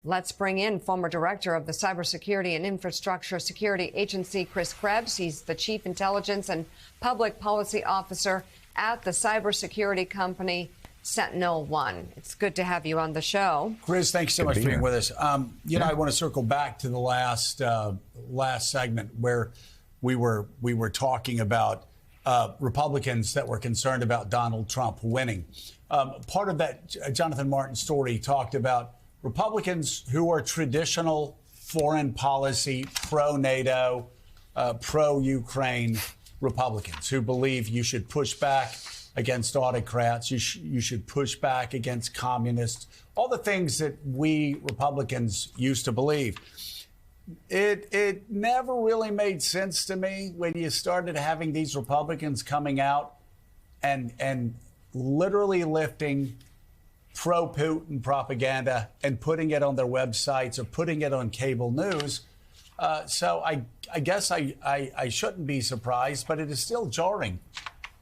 Let's bring in former director of the Cybersecurity and Infrastructure Security Agency, Chris Krebs. He's the Chief Intelligence and Public Policy Officer at the cybersecurity company SentinelOne. It's good to have you on the show. Chris, thanks so much for being with us. I want to circle back to the last segment where we were talking about Republicans that were concerned about Donald Trump winning. Part of that Jonathan Martin story talked about Republicans who are traditional foreign policy, pro-NATO, pro-Ukraine Republicans who believe you should push back against autocrats, you should push back against communists, all the things that we Republicans used to believe. It never really made sense to me when you started having these Republicans coming out and literally lifting pro-Putin propaganda and putting it on their websites or putting it on cable news. So I guess I shouldn't be surprised, but it is still jarring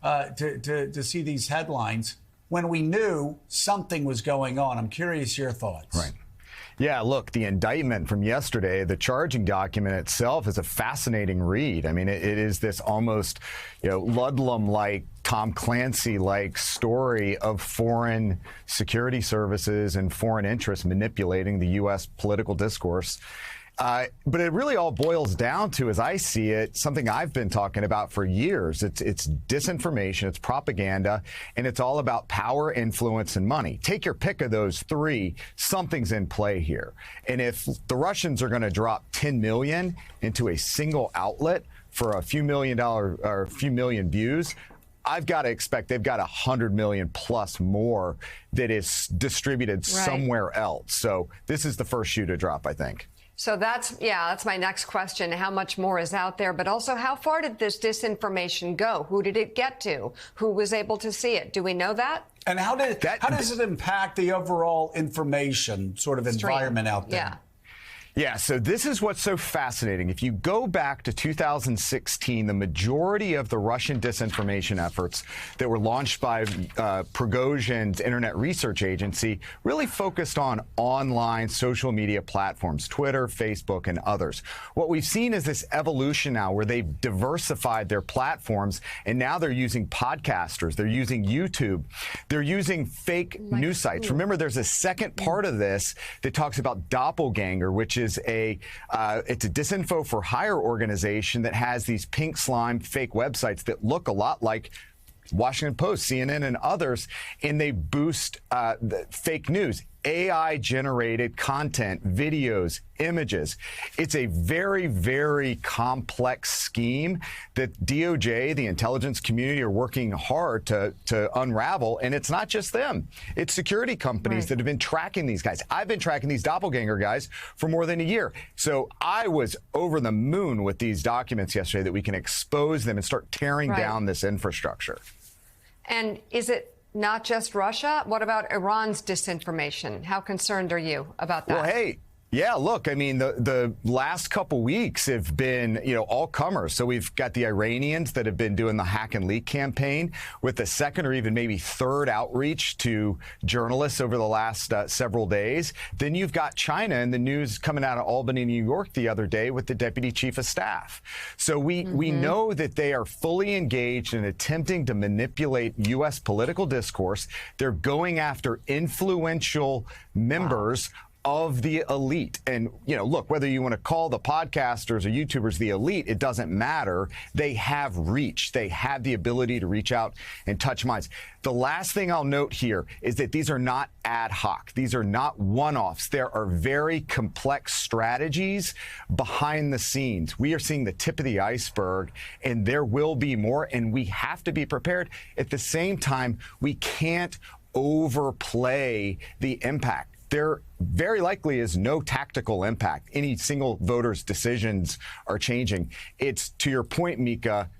to see these headlines when we knew something was going on. I'm curious your thoughts. Right. Yeah, look, the indictment from yesterday, the charging document itself is a fascinating read. I mean, it is this almost, Ludlum-like, Tom Clancy-like story of foreign security services and foreign interests manipulating the U.S. political discourse. But it really all boils down to, as I see it, something I've been talking about for years. It's disinformation, it's propaganda, and it's all about power, influence, and money. Take your pick of those three, something's in play here. And if the Russians are going to drop $10 million into a single outlet for a few $1 million or a few million views, I've got to expect they've got 100 million plus more that is distributed somewhere else. So this is the first shoe to drop, I think. So that's my next question. How much more is out there? But also, how far did this disinformation go? Who did it get to? Who was able to see it? Do we know that? And how does it impact the overall information sort of environment out there? Yeah. Yeah, so this is what's so fascinating. If you go back to 2016, the majority of the Russian disinformation efforts that were launched by Prigozhin's Internet Research Agency really focused on online social media platforms, Twitter, Facebook, and others. What we've seen is this evolution now where they've diversified their platforms, and now they're using podcasters, they're using YouTube, they're using fake news sites. Remember, there's a second part of this that talks about Doppelganger, which is it's a disinfo for hire organization that has these pink slime fake websites that look a lot like Washington Post, CNN, and others, and they boost the fake news. AI-generated content, videos, images. It's a very, very complex scheme that DOJ, the intelligence community, are working hard to unravel. And it's not just them. It's security companies that have been tracking these guys. I've been tracking these doppelganger guys for more than a year. So I was over the moon with these documents yesterday that we can expose them and start tearing down this infrastructure. And is it not just Russia? What about Iran's disinformation? How concerned are you about that? Well, hey. Yeah, look, I mean, the last couple weeks have been, all comers. So we've got the Iranians that have been doing the hack and leak campaign with the second or even maybe third outreach to journalists over the last several days. Then you've got China and the news coming out of Albany, New York the other day with the deputy chief of staff. So we know that they are fully engaged in attempting to manipulate U.S. political discourse. They're going after influential members of the elite. And, look, whether you want to call the podcasters or YouTubers the elite, it doesn't matter. They have reach. They have the ability to reach out and touch minds. The last thing I'll note here is that these are not ad hoc. These are not one-offs. There are very complex strategies behind the scenes. We are seeing the tip of the iceberg, and there will be more, and we have to be prepared. At the same time, we can't overplay the impact. There very likely is no tactical impact. Any single voter's decisions are changing. It's, to your point, Mika,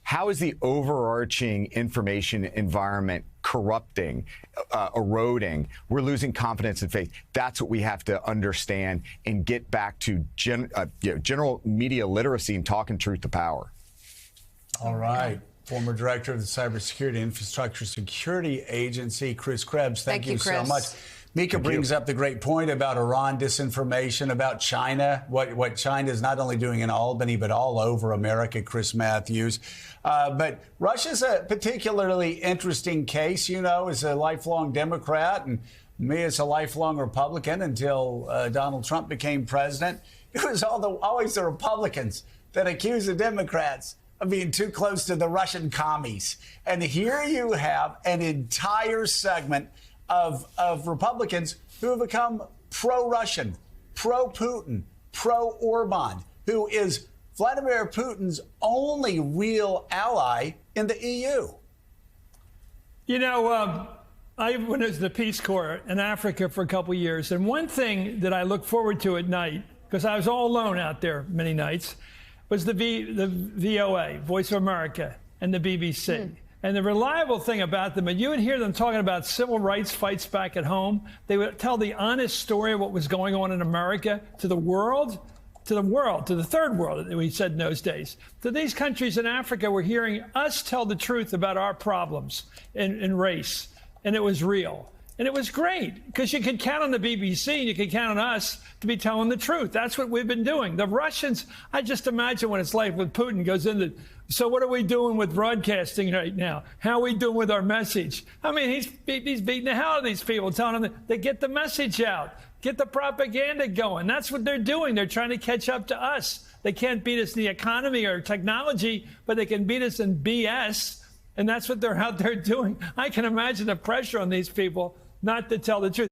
how is the overarching information environment corrupting, eroding? We're losing confidence and faith. That's what we have to understand and get back to general media literacy and talking truth to power. All right. Former director of the Cybersecurity Infrastructure Security Agency, Chris Krebs. Thank you, Chris. so much. Mika brings up the great point about Iran disinformation, about China, what China is not only doing in Albany, but all over America, Chris Matthews. But Russia's a particularly interesting case, you know, as a lifelong Democrat and me as a lifelong Republican until Donald Trump became president. It was always the Republicans that accused the Democrats of being too close to the Russian commies. And here you have an entire segment of Republicans who have become pro-Russian, pro-Putin, pro-Orban, who is Vladimir Putin's only real ally in the EU. You know, I went as the Peace Corps in Africa for a couple of years. And one thing that I look forward to at night, because I was all alone out there many nights, was the VOA, Voice of America, and the BBC. And the reliable thing about them, and you would hear them talking about civil rights fights back at home. They would tell the honest story of what was going on in America to the world, to the third world, we said in those days. To these countries in Africa, we're hearing us tell the truth about our problems in race. And it was real. And it was great because you could count on the BBC and you could count on us to be telling the truth. That's what we've been doing. The Russians, I just imagine what it's like when Putin goes into, so what are we doing with broadcasting right now? How are we doing with our message? I mean, he's beating the hell out of these people, telling them they get the message out, get the propaganda going. That's what they're doing. They're trying to catch up to us. They can't beat us in the economy or technology, but they can beat us in BS. And that's what they're out there doing. I can imagine the pressure on these people not to tell the truth.